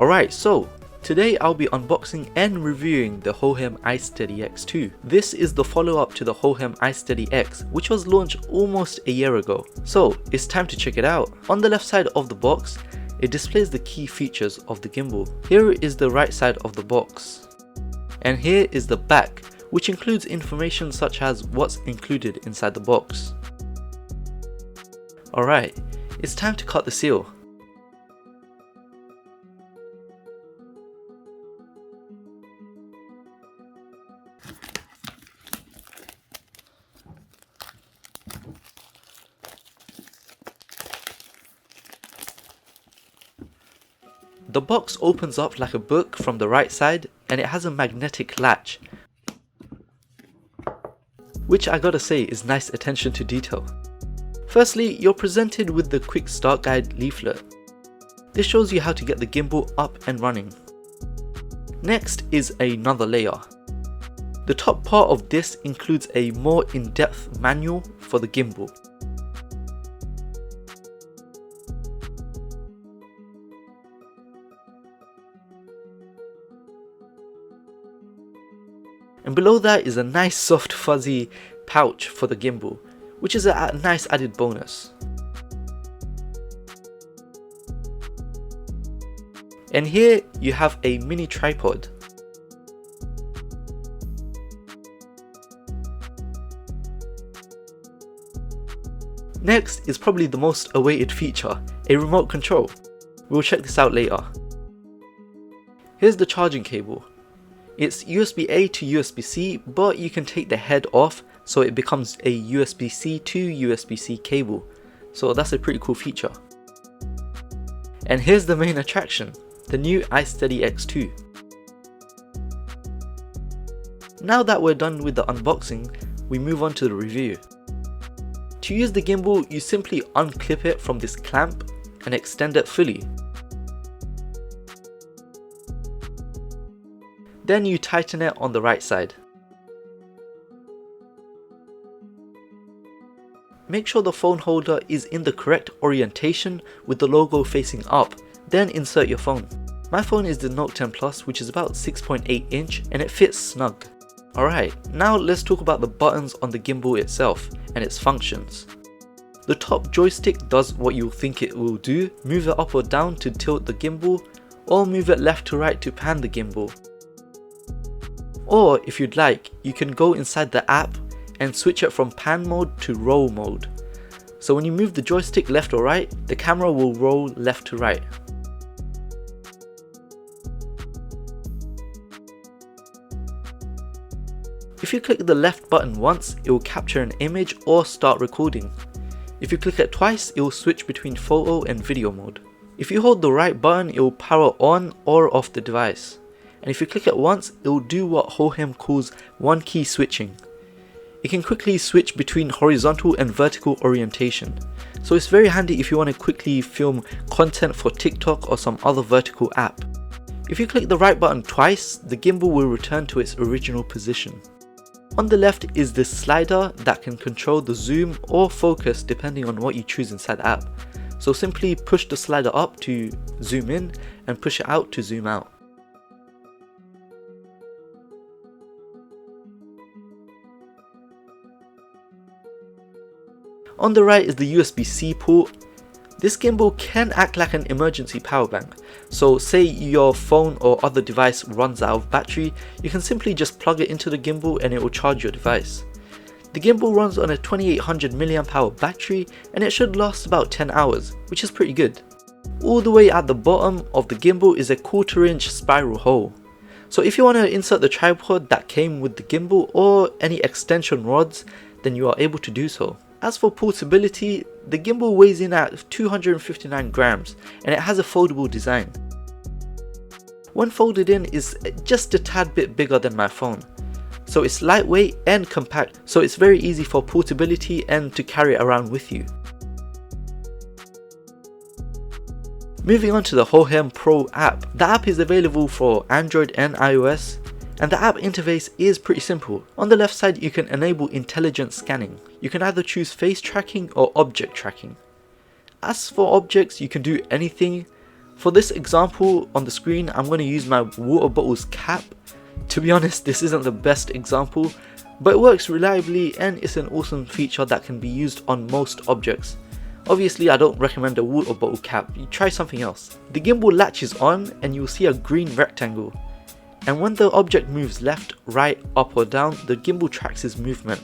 Alright, so today I'll be unboxing and reviewing the Hohem iSteady X2. This is the follow-up to the Hohem iSteady X, which was launched almost a year ago. So it's time to check it out. On the left side of the box, it displays the key features of the gimbal. Here is the right side of the box. And here is the back, which includes information such as what's included inside the box. Alright, it's time to cut the seal. The box opens up like a book from the right side, and it has a magnetic latch, which I gotta say is nice attention to detail. Firstly, you're presented with the quick start guide leaflet. This shows you how to get the gimbal up and running. Next is another layer. The top part of this includes a more in-depth manual for the gimbal. And below that is a nice soft fuzzy pouch for the gimbal, which is a nice added bonus. And here you have a mini tripod. Next is probably the most awaited feature, a remote control. We'll check this out later. Here's the charging cable. It's USB-A to USB-C, but you can take the head off so it becomes a USB-C to USB-C cable. So that's a pretty cool feature. And here's the main attraction, the new iSteady X2. Now that we're done with the unboxing, we move on to the review. To use the gimbal, you simply unclip it from this clamp and extend it fully. Then you tighten it on the right side. Make sure the phone holder is in the correct orientation with the logo facing up, then insert your phone. My phone is the Note 10 Plus, which is about 6.8 inch and it fits snug. Alright, now let's talk about the buttons on the gimbal itself and its functions. The top joystick does what you'll think it will do, move it up or down to tilt the gimbal, or move it left to right to pan the gimbal. Or if you'd like, you can go inside the app and switch it from pan mode to roll mode. So when you move the joystick left or right, the camera will roll left to right. If you click the left button once, it will capture an image or start recording. If you click it twice, it will switch between photo and video mode. If you hold the right button, it will power on or off the device. And if you click it once, it will do what Hohem calls one key switching. It can quickly switch between horizontal and vertical orientation. So it's very handy if you want to quickly film content for TikTok or some other vertical app. If you click the right button twice, the gimbal will return to its original position. On the left is this slider that can control the zoom or focus depending on what you choose inside the app. So simply push the slider up to zoom in and push it out to zoom out. On the right is the USB-C port. This gimbal can act like an emergency power bank. So say your phone or other device runs out of battery, you can simply just plug it into the gimbal and it will charge your device. The gimbal runs on a 2800 mAh battery and it should last about 10 hours, which is pretty good. All the way at the bottom of the gimbal is a 1/4 inch spiral hole. So if you want to insert the tripod that came with the gimbal or any extension rods, then you are able to do so. As for portability, the gimbal weighs in at 259 grams and it has a foldable design. When folded in is just a tad bit bigger than my phone. So it's lightweight and compact, so it's very easy for portability and to carry it around with you. Moving on to the Hohem Pro app. The app is available for Android and iOS, and the app interface is pretty simple. On the left side you can enable intelligent scanning. You can either choose face tracking or object tracking. As for objects, you can do anything. For this example on the screen, I'm going to use my water bottle's cap. To be honest, this isn't the best example, but it works reliably and it's an awesome feature that can be used on most objects. Obviously, I don't recommend a water bottle cap, you try something else. The gimbal latches on and you'll see a green rectangle. And when the object moves left, right, up or down, the gimbal tracks its movement.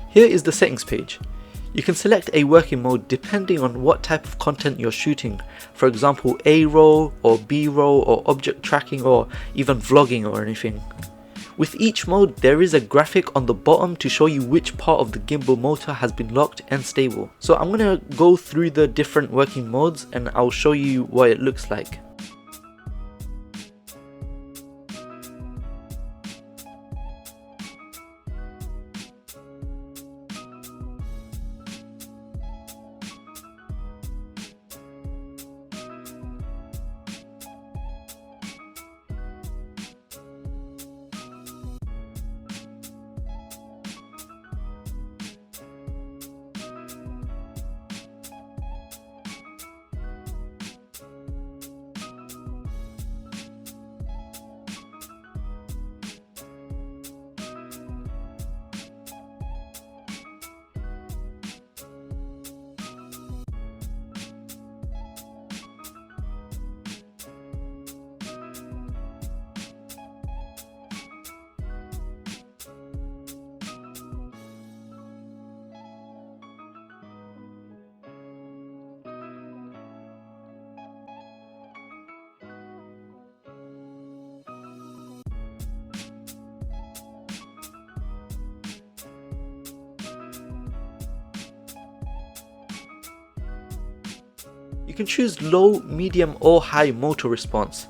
Here is the settings page. You can select a working mode depending on what type of content you're shooting. For example, A-roll or B-roll or object tracking or even vlogging or anything. With each mode, there is a graphic on the bottom to show you which part of the gimbal motor has been locked and stable. So I'm going to go through the different working modes and I'll show you what it looks like. You can choose low, medium or high motor response.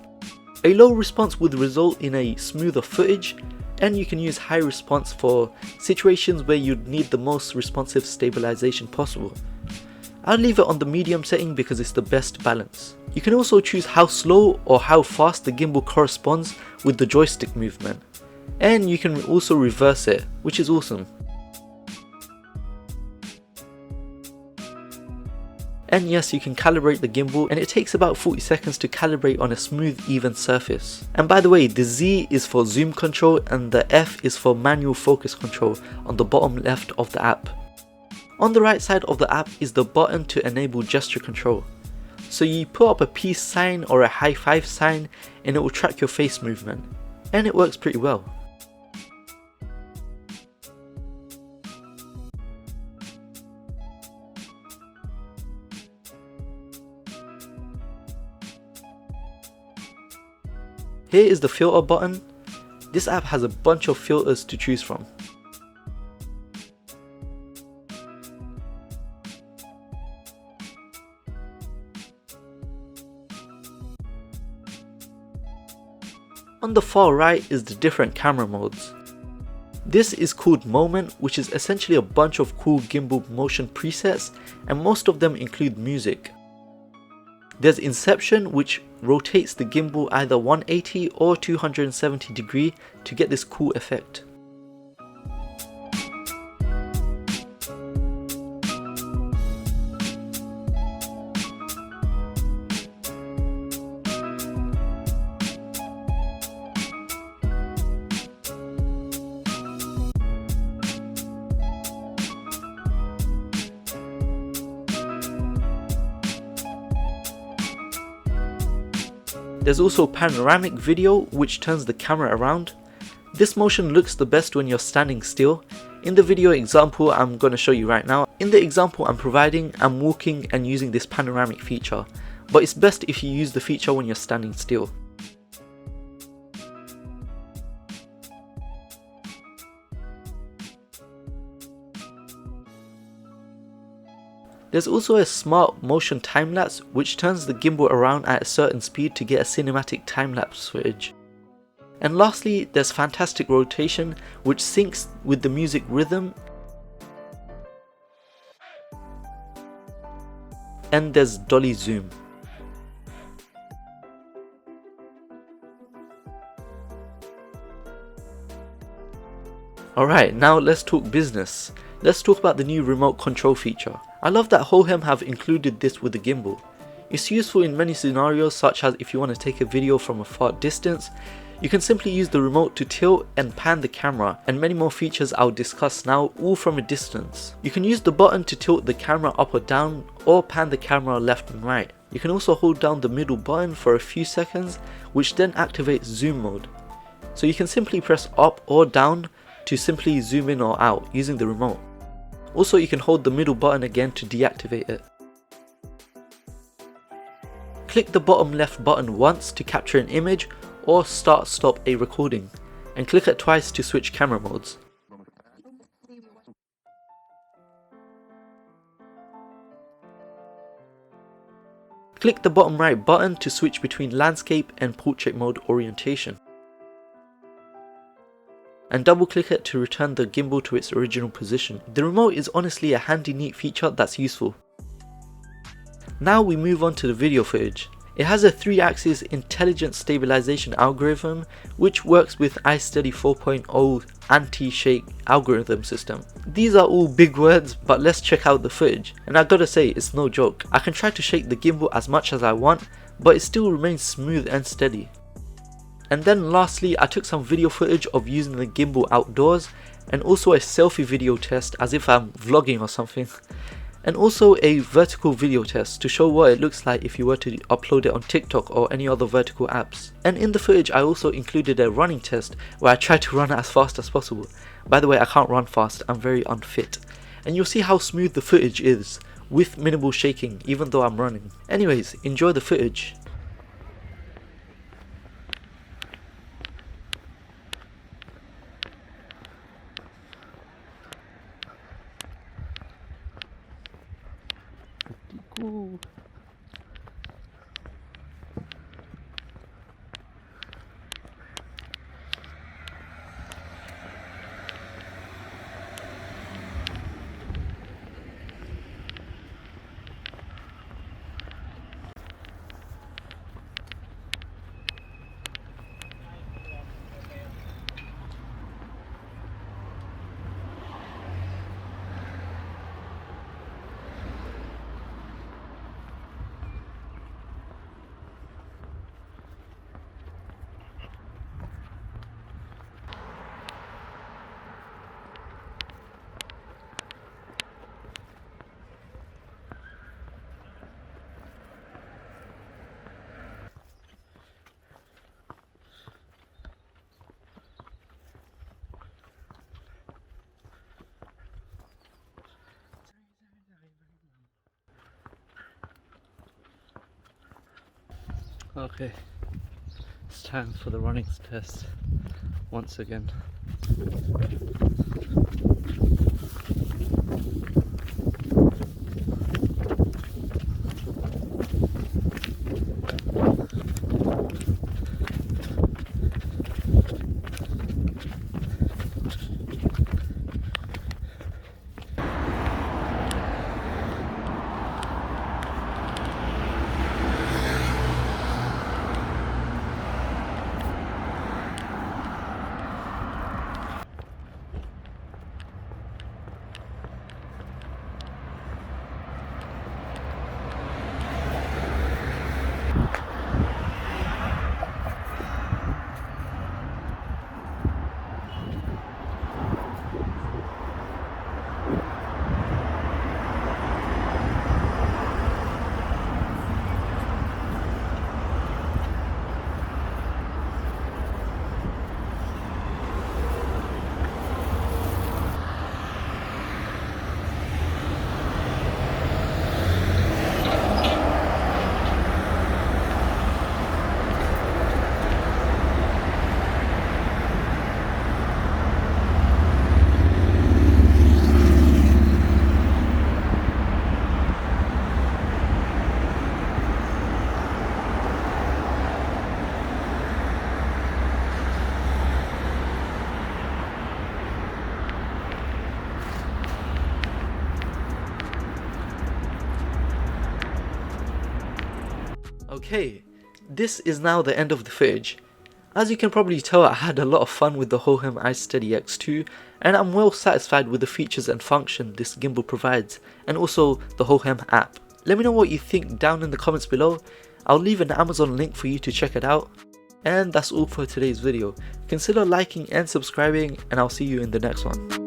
A low response would result in a smoother footage, and you can use high response for situations where you'd need the most responsive stabilization possible. I'll leave it on the medium setting because it's the best balance. You can also choose how slow or how fast the gimbal corresponds with the joystick movement, and you can also reverse it, which is awesome. And yes, you can calibrate the gimbal, and it takes about 40 seconds to calibrate on a smooth, even surface. And by the way, the Z is for zoom control and the F is for manual focus control on the bottom left of the app. On the right side of the app is the button to enable gesture control. So you put up a peace sign or a high five sign and it will track your face movement. And it works pretty well. Here is the filter button. This app has a bunch of filters to choose from. On the far right is the different camera modes. This is called Moment, which is essentially a bunch of cool gimbal motion presets, and most of them include music. There's Inception, which rotates the gimbal either 180 or 270 degree to get this cool effect. There's also panoramic video, which turns the camera around. This motion looks the best when you're standing still. In the video example I'm going to show you right now, in the example I'm providing, I'm walking and using this panoramic feature, but it's best if you use the feature when you're standing still. There's also a smart motion time-lapse which turns the gimbal around at a certain speed to get a cinematic time-lapse footage. And lastly, there's fantastic rotation which syncs with the music rhythm. And there's dolly zoom. Alright, now let's talk business. Let's talk about the new remote control feature. I love that Hohem have included this with the gimbal. It's useful in many scenarios, such as if you want to take a video from a far distance. You can simply use the remote to tilt and pan the camera, and many more features I'll discuss now, all from a distance. You can use the button to tilt the camera up or down, or pan the camera left and right. You can also hold down the middle button for a few seconds, which then activates zoom mode. So you can simply press up or down to simply zoom in or out using the remote. Also, you can hold the middle button again to deactivate it. Click the bottom left button once to capture an image or stop a recording, and click it twice to switch camera modes. Click the bottom right button to switch between landscape and portrait mode orientation. And double click it to return the gimbal to its original position. The remote is honestly a handy neat feature that's useful. Now we move on to the video footage. It has a 3-axis intelligent stabilization algorithm which works with iSteady 4.0 anti-shake algorithm system. These are all big words, but let's check out the footage, and I gotta say, it's no joke. I can try to shake the gimbal as much as I want, but it still remains smooth and steady. And then lastly, I took some video footage of using the gimbal outdoors, and also a selfie video test as if I'm vlogging or something, and also a vertical video test to show what it looks like if you were to upload it on TikTok or any other vertical apps. And in the footage I also included a running test where I tried to run as fast as possible. By the way, I can't run fast, I'm very unfit. And you'll see how smooth the footage is with minimal shaking even though I'm running. Anyways, enjoy the footage. Ooh. Okay, it's time for the running test once again. Okay, this is now the end of the footage. As you can probably tell, I had a lot of fun with the Hohem iSteady X2, and I'm well satisfied with the features and function this gimbal provides, and also the Hohem app. Let me know what you think down in the comments below. I'll leave an Amazon link for you to check it out. And that's all for today's video. Consider liking and subscribing, and I'll see you in the next one.